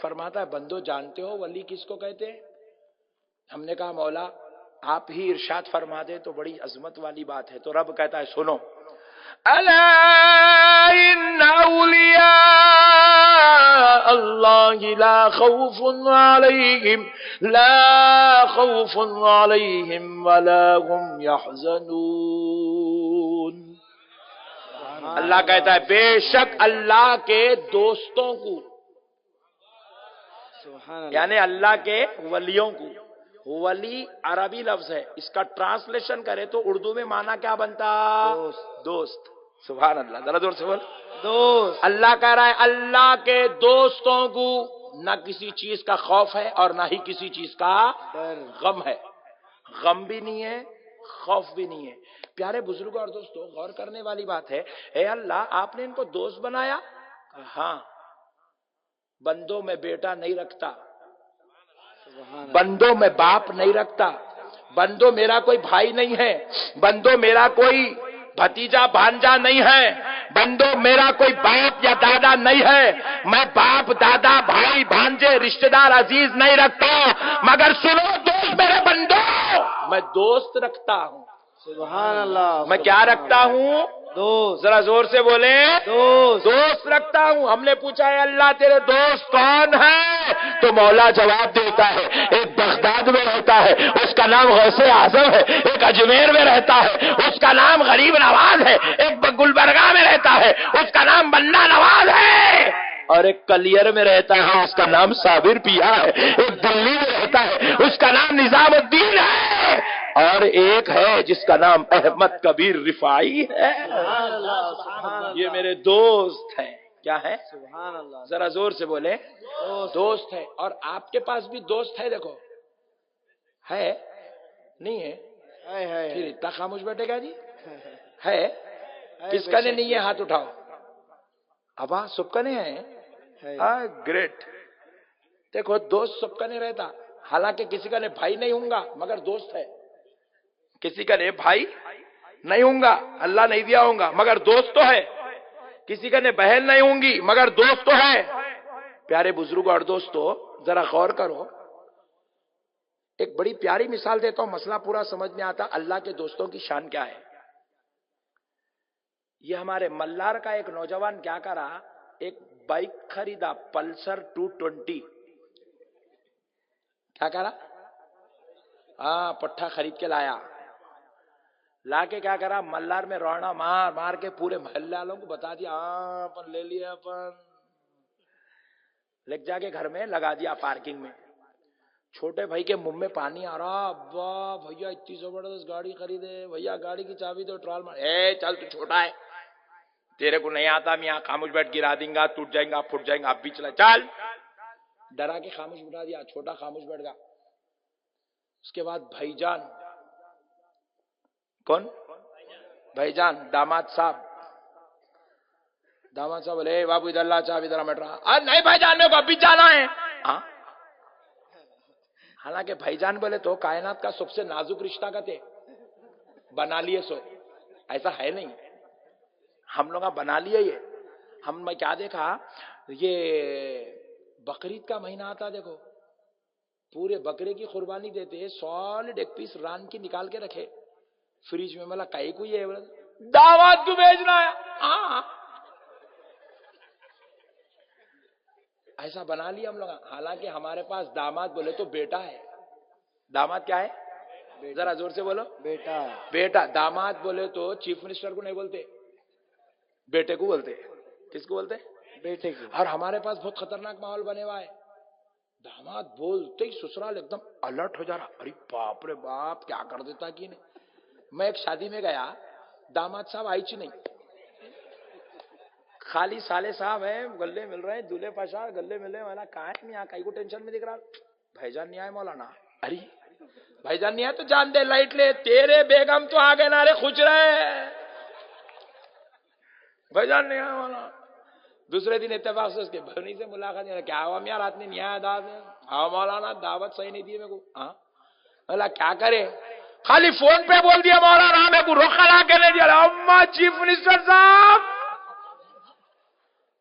فرماتا ہے بندو جانتے ہو ولی کس کو کہتے ہیں؟ ہم نے کہا مولا آپ ہی ارشاد فرما دے تو بڑی عظمت والی بات ہے. تو رب کہتا ہے سنو، الا ان اولیاء اللہ لا خوف علیہم ولا هم یحزنون. اللہ کہتا ہے بے شک اللہ کے دوستوں کو، یعنی اللہ کے ولیوں کو. ولی عربی لفظ ہے، اس کا ٹرانسلیشن کرے تو اردو میں معنی کیا بنتا؟ دوست. سبحان اللہ، ذرا زور سے بول. دوست. اللہ کہہ رہا ہے اللہ کے دوستوں کو نہ کسی چیز کا خوف ہے اور نہ ہی کسی چیز کا غم ہے. غم بھی نہیں ہے، خوف بھی نہیں ہے. پیارے بزرگوں اور دوستوں، غور کرنے والی بات ہے، اے اللہ آپ نے ان کو دوست بنایا؟ ہاں. بندوں میں بیٹا نہیں رکھتا، بندوں میں باپ نہیں رکھتا، بندوں میرا کوئی بھائی نہیں ہے، بندوں میرا کوئی بھتیجا بھانجا نہیں ہے، بندوں میرا کوئی باپ یا دادا نہیں ہے. میں باپ دادا بھائی بھانجے رشتہ دار عزیز نہیں رکھتا، مگر سنو دوست میرے بندوں، میں دوست رکھتا ہوں. سبحان اللہ. میں کیا رکھتا ہوں؟ دوست. ذرا زور سے بولیں. دوست رکھتا ہوں. ہم نے پوچھا ہے اللہ تیرے دوست کون ہے؟ تو مولا جواب دیتا ہے ایک بغداد میں رہتا ہے اس کا نام غوث اعظم ہے، ایک اجمیر میں رہتا ہے اس کا نام غریب نواز ہے، ایک گلبرگہ میں رہتا ہے اس کا نام بندہ نواز ہے، اور ایک کلیر میں رہتا ہے اس کا نام صابر پیا ہے، ایک دلی میں رہتا ہے اس کا نام نظام الدین ہے، اور ایک ہے جس کا نام احمد کبیر رفاعی ہے. یہ میرے دوست ہیں. کیا ہے؟ سبحان اللہ. ذرا زور سے بولے. دوست ہے. اور آپ کے پاس بھی دوست ہے. دیکھو ہے نہیں ہے؟ پھر اتنا خاموش بیٹھے گا جی؟ ہے. کس کا نہیں ہے؟ ہاتھ اٹھاؤ. ابا سب کا نہیں ہے؟ گریٹ. دیکھو دوست سب کا نہیں رہتا، حالانکہ کسی کا نے بھائی نہیں ہوں گا مگر دوست ہے، کسی کا نے بھائی نہیں ہوں گا، اللہ نہیں دیا ہوں گا مگر دوست تو ہے، کسی کا نے بہن نہیں ہوں گی مگر دوست تو ہے. پیارے بزرگوں اور دوستو ذرا غور کرو. ایک بڑی پیاری مثال دیتا ہوں، مسئلہ پورا سمجھ میں آتا اللہ کے دوستوں کی شان کیا ہے. یہ ہمارے ملار کا ایک نوجوان کیا کرا، ایک بائک خریدا پلسر 220. کیا کرا؟ پٹھا خرید کے لایا، لا کے کیا کرا ملار میں رونا مار مار کے پورے محلے والوں کو بتا دیا اپن لے لیا، اپن لے جا کے گھر میں لگا دیا پارکنگ میں. چھوٹے بھائی کے منہ میں پانی آ رہا، ابا بھیا اتنی زبردست گاڑی خریدے، بھیا گاڑی کی چابی دو ٹرال مار. چل تو چھوٹا ہے، تیرے کو نہیں آتا، میں یہاں خاموش بیٹھ گرا دیں گا، ٹوٹ جائیں گا پھٹ جائیں گا، اب بھی چلا چل. ڈرا کے خاموش بٹھا دیا، چھوٹا خاموش بیٹھ گیا. اس کے بعد بھائی جان، کون بھائی جان؟ داماد صاحب. داماد صاحب بولے بابو ادھر لا چابی ادھر بیٹھ رہا. نہیں بھائی جان میرے کو ابھی جانا ہے. حالانکہ بھائی جان بولے تو کائنات کا سب سے نازک رشتہ کہتے بنا لیے. سو ایسا ہے نہیں، ہم لوگ بنا لیے. یہ ہم میں کیا دیکھا، یہ بقرعید کا مہینہ آتا، دیکھو پورے بکرے کی قربانی دیتے، سالڈ ایک پیس ران کی نکال کے رکھے فریج میں. ملا کئی کو یہ دعوت کو بھیجنا ہے، ایسا بنا لیا ہم لوگ. حالانکہ ہمارے پاس داماد بولے تو بیٹا ہے. داماد کیا ہے؟ ذرا زور سے بولو. بیٹا. بیٹا. داماد بولے تو چیف منسٹر کو نہیں بولتے، بیٹے کو بولتے. کس کو بولتے؟ بیٹے کو. اور ہمارے پاس بہت خطرناک ماحول بنے ہوا ہے. داماد بولتے ہی سسرال ایک دم الرٹ ہو جا رہا، ارے باپ رے باپ کیا کر دیتا کی نہیں. میں ایک شادی میں گیا، داماد صاحب آئی چی نہیں، خالی سالے صاحب ہیں، گلے مل رہے ہیں، دولہے پاشا گلے ملے. والا کہاں ہے یہاں، کئی کو ٹینشن میں دکھ رہا. بھائی جان نہیں آئے مولانا. ارے بھائی جان نہیں آئے تو جان دے، لائٹ لے، تیرے بیگم تو آگے نارے خوش رہے. بھائی جان نہیں آئے مولانا. دوسرے دن اتفاق سے اس کے بھونی سے ملاقات، کیا ہوا میاں رات میں نہیں آیا دعوت؟ ہاں مولانا دعوت صحیح نہیں دی میرے کو. بولا کیا کرے؟ خالی فون پہ بول دیا مولانا میرے کو روکا لا کے نہیں دیا. اما چیف منسٹر صاحب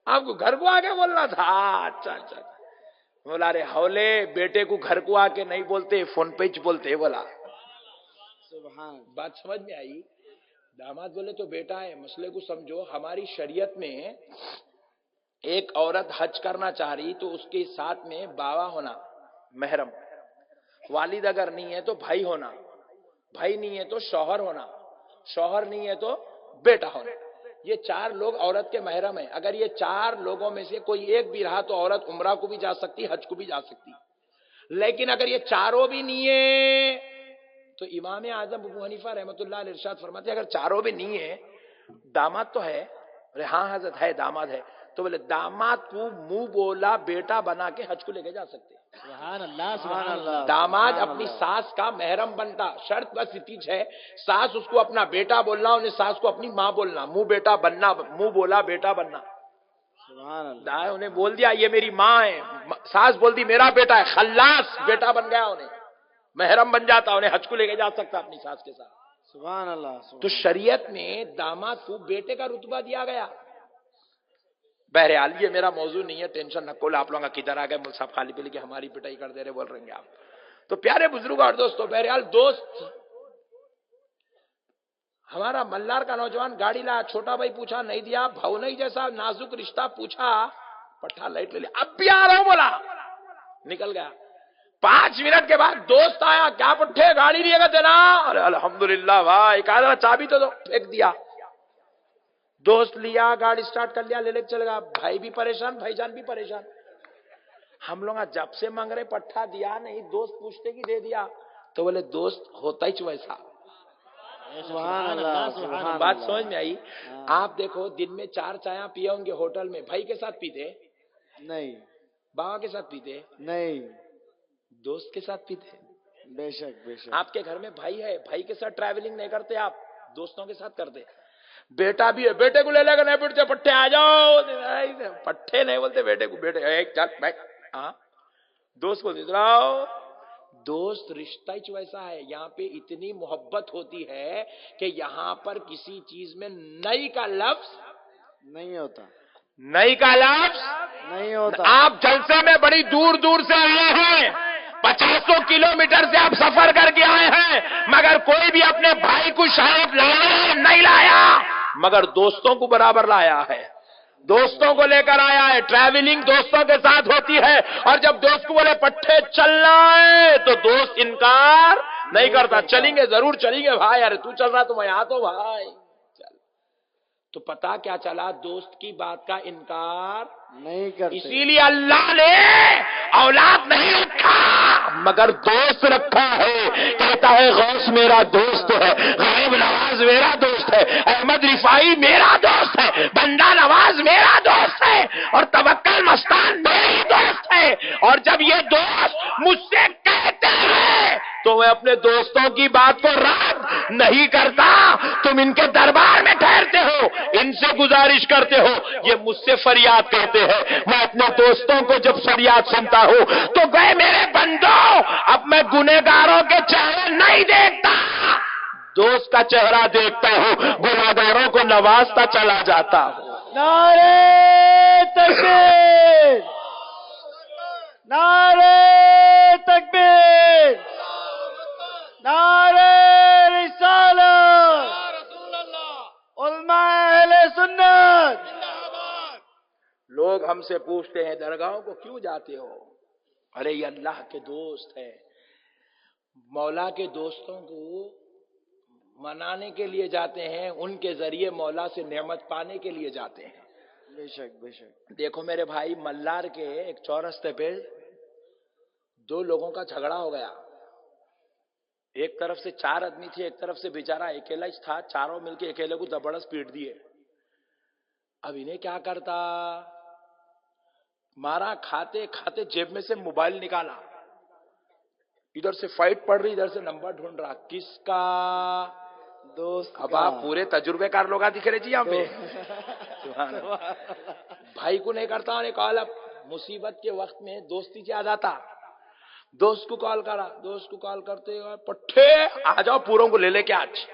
آپ کو گھر کو آگے بولنا تھا. اچھا اچھا. बोला अरे हौले बेटे को घर को आके नहीं बोलते, फोन पे ही बोलते। बोला सुभान। बात समझ में आई? दामाद बोले तो बेटा है। मसले को समझो, हमारी शरीयत में एक औरत हज करना चाह रही तो उसके साथ में बावा होना, महरम। वालिद अगर नहीं है तो भाई होना, भाई नहीं है तो शौहर होना, शौहर नहीं है तो बेटा होना। ये 4 लोग औरत के महरम है। अगर ये 4 लोगों में से कोई एक भी रहा तो औरत उम्रा को भी जा सकती, हज को भी जा सकती। लेकिन अगर ये चारों भी नहीं है तो इमाम आजम अबू हनीफा रहमतुल्लाह अलैह इरशाद फरमाते अगर चारों भी नहीं है, दामाद तो है। अरे हाँ हजरत है, दामाद है। तो बोले दामाद को मुंह बोला बेटा बना के हज को लेके जा सकते। सुभान अल्लाह, सुभान अल्लाह। दामाद अपनी सास का महरम बनता। शर्त बस इतनी है, सास उसको अपना बेटा बोलना, उन्हें सास को अपनी माँ बोलना। मुंह बेटा बनना, मुंह बोला बेटा बनना। सुभान अल्लाह। उन्हें बोल दिया ये मेरी माँ है, सास बोल दी मेरा बेटा है, खल्लास बेटा बन गया, उन्हें महरम बन जाता, उन्हें हज को लेके जा सकता अपनी सास के साथ। सुभान अल्लाह। तो शरीयत में दामाद को बेटे का रुतबा दिया गया। बहरहाल ये मेरा मौजू नहीं है, टेंशन न कोल। आप लोग किधर आ गए, मुल साहब खाली पीली के हमारी पिटाई कर दे रहे बोल रहे आप। तो प्यारे बुजुर्ग और दोस्तों, बहरहाल दोस्त, हमारा मल्लार का नौजवान गाड़ी लाया, छोटा भाई पूछा नहीं दिया, भाव नहीं जैसा नाजुक रिश्ता पूछा, पट्टा लाइट ले लिया, अब भी आ रहा हूं बोला, निकल गया। 5 मिनट के बाद दोस्त आया, क्या पट्टे गाड़ी नहीं देना? अरे अल्हम्दुलिल्लाह भाई, कहा चाबी तो दो, फेंक दिया। दोस्त लिया, गाड़ी स्टार्ट कर लिया, ले लेके चल गया। भाई भी परेशान, भाईजान भी परेशान। हम लोग जब से मांग रहे पट्टा दिया नहीं, दोस्त पूछते कि दे दिया। तो बोले दोस्त होता ही वैसा। सुभान अल्लाह, सुभान अल्लाह। बात समझ में आई? आप देखो दिन में 4 चाय पिए होंगे होटल में, भाई के साथ पीते नहीं, बाबा के साथ पीते नहीं, दोस्त के साथ पीते। बेशक बेशक। आपके घर में भाई है, भाई के साथ ट्रैवलिंग नहीं करते आप, दोस्तों के साथ करते। बेटा भी है, बेटे को ले लेगा, नहीं बेटे पट्टे आ जाओ, पट्टे नहीं बोलते बेटे को, बेटे एक चल बैठ। हाँ, दोस्त को दिखलाओ। दोस्त रिश्ता ही वैसा है। यहाँ पे इतनी मोहब्बत होती है कि यहाँ पर किसी चीज में नई का लफ्ज नहीं होता, नई का लफ्ज नहीं होता। आप जलसे में बड़ी दूर दूर से आए हैं, 500 किलोमीटर से आप सफर करके आए हैं, मगर कोई भी अपने भाई को शायद लाया नहीं लाया, मगर दोस्तों को बराबर लाया है, दोस्तों को लेकर आया है। ट्रैवलिंग दोस्तों के साथ होती है, और जब दोस्त को बोले पट्टे चलना है तो दोस्त इनकार नहीं करता। चलेंगे, जरूर चलेंगे भाई, अरे तू चल रहा तो मैं यहाँ तो भाई चल। तो पता क्या चला, दोस्त की बात का इनकार नहीं करते। इसीलिए अल्लाह ने औलाद नहीं रखा मगर दोस्त रखा है। कहता है गौस मेरा दोस्त है, गायब नवाज मेरा दोस्त है, अहमद रिफाई मेरा दोस्त है, बंदा नवाज मेरा दोस्त है, और तवक्कल मस्तान मेरी दोस्त है। और जब ये दोस्त मुझसे कहते हैं तो मैं अपने दोस्तों की बात को रद्द नहीं करता। तुम इनके दरबार में ठहरते हो, इनसे गुजारिश करते हो, ये मुझसे फरियाद करते हैं। मैं अपने दोस्तों को जब फरियाद सुनता हूं तो गए मेरे बंदो, अब मैं गुनहगारों के चेहरे नहीं देखता, दोस्त का चेहरा देखता हूं, गुनहगारों को नवाजता चला जाता हूं। नारे तकबीर, नारे तकबीर, नारे रिसालत, उलमा अहले सुन्नत। लोग हमसे पूछते हैं दरगाहों को क्यों जाते हो? अरे ये अल्लाह के दोस्त है। मौला के दोस्तों को मनाने के लिए जाते हैं, उनके जरिए मौला से नेमत पाने के लिए जाते हैं। बेशक बेशक। देखो मेरे भाई, मल्लार के एक चौरस्ते पे 2 लोगों का झगड़ा हो गया। एक तरफ से 4 आदमी थे, एक तरफ से बेचारा अकेला ही था। चारों मिलके अकेले को जबरदस्त पीट दिए। अब इन्हें क्या करता, मारा खाते खाते जेब में से मोबाइल निकाला, इधर से फाइट पड़ रही, इधर से नंबर ढूंढ रहा, किसका? दोस्त। अब आप पूरे तजुर्बेकार लोग दिख रहे जी यहाँ पे। भाई को नहीं करता, उन्हें कॉल। अब मुसीबत के वक्त में दोस्ती याद आता, दोस्त को कॉल करा, दोस्त को कॉल करते पट्टे आ जाओ, पूरों को ले लेके आज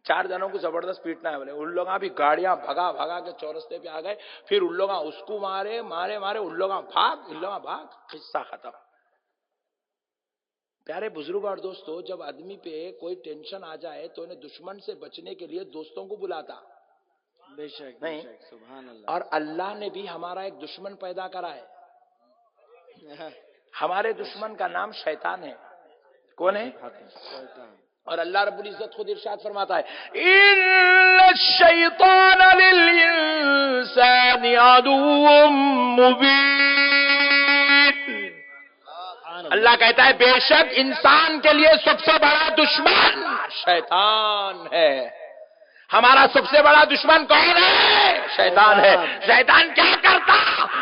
4 जनों को जबरदस्त पीटना है बोले। उन लोग भी गाड़ियां भगा भगा के चौरस्ते पे आ गए, फिर उन लोग उसको मारे मारे मारे, उन लोग भाग, इन लोग भाग, किस्सा खत्म। प्यारे बुजुर्ग और दोस्तों, जब आदमी पे कोई टेंशन आ जाए तो उन्हें दुश्मन से बचने के लिए दोस्तों को बुलाता। बेशक नहीं, बेशक, सुभान अल्लाह। और अल्लाह ने भी हमारा एक दुश्मन पैदा करा है। हमारे दुश्मन का नाम शैतान है। कौन है? शैतान। और अल्लाह रब्बुल इज्जत खुद इरशाद फरमाता है, इन्ना शैतान लिल इंसानी अदुव्वुम मुबीन। अल्लाह कहता है बेशक इंसान के लिए सबसे बड़ा दुश्मन शैतान है। हमारा सबसे बड़ा दुश्मन कौन है? शैतान है। शैतान क्या करता?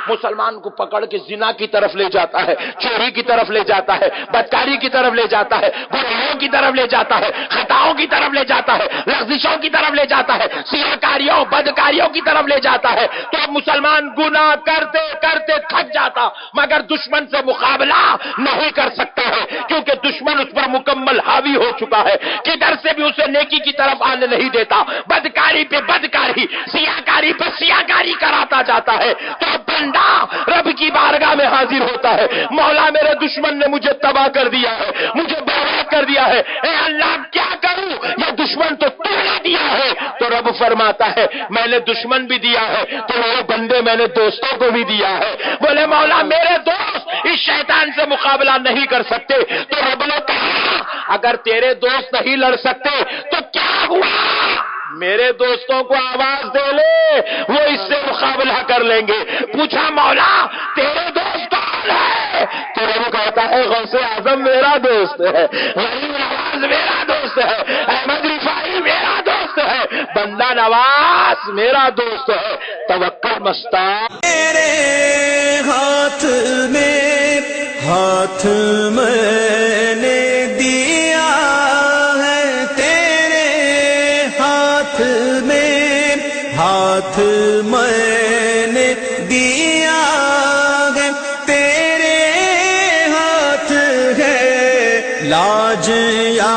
मुसलमान को पकड़ के जिना की तरफ ले जाता है, चोरी की तरफ ले जाता है, बदकारी की तरफ ले जाता है, गुनाहों की तरफ ले जाता है, खताओं की तरफ ले जाता है, लफ्जिशों की तरफ ले जाता है, सियाकारियों बदकारियों की तरफ ले जाता है। तो अब मुसलमान गुनाह करते करते थक जाता, मगर दुश्मन से मुकाबला नहीं कर सकता है, क्योंकि दुश्मन उस पर मुकम्मल हावी हो चुका है। किधर से भी उसे नेकी की तरफ आने नहीं देता, बदकारी पे बदकारी, सियाकारी पे सियाकारी कराता जाता है। तो बंदा रब की बारगाह में हाजिर होता है, मौला मेरे दुश्मन ने मुझे तबाह कर दिया है, मुझे बर्बाद कर दिया है, ए अल्लाह क्या करूं? ये दुश्मन तो तूने दिया है। तो रब फरमाता है मैंने दुश्मन भी दिया है, तो मेरे बंदे मैंने दोस्तों को भी दिया है। बोले मौला मेरे दोस्त इस शैतान से मुकाबला नहीं कर सकते। तो रब ने कहा अगर तेरे दोस्त नहीं लड़ सकते तो क्या हुआ? मेरे दोस्तों को आवाज दे ले, वो इससे मुकाबला कर लेंगे। पूछा मौला तेरे दोस्त कौन है? तो वो कहता है गौसे आजम मेरा दोस्त है, गरीब नवाज मेरा दोस्त है, अहमद रिफाई मेरा दोस्त है, बंदा नवाज मेरा दोस्त है, तवक्कुल मस्तान। तेरे हाथ मैंने दिया है, तेरे हाथ मैंने दिया है, तेरे हाथ है लाज या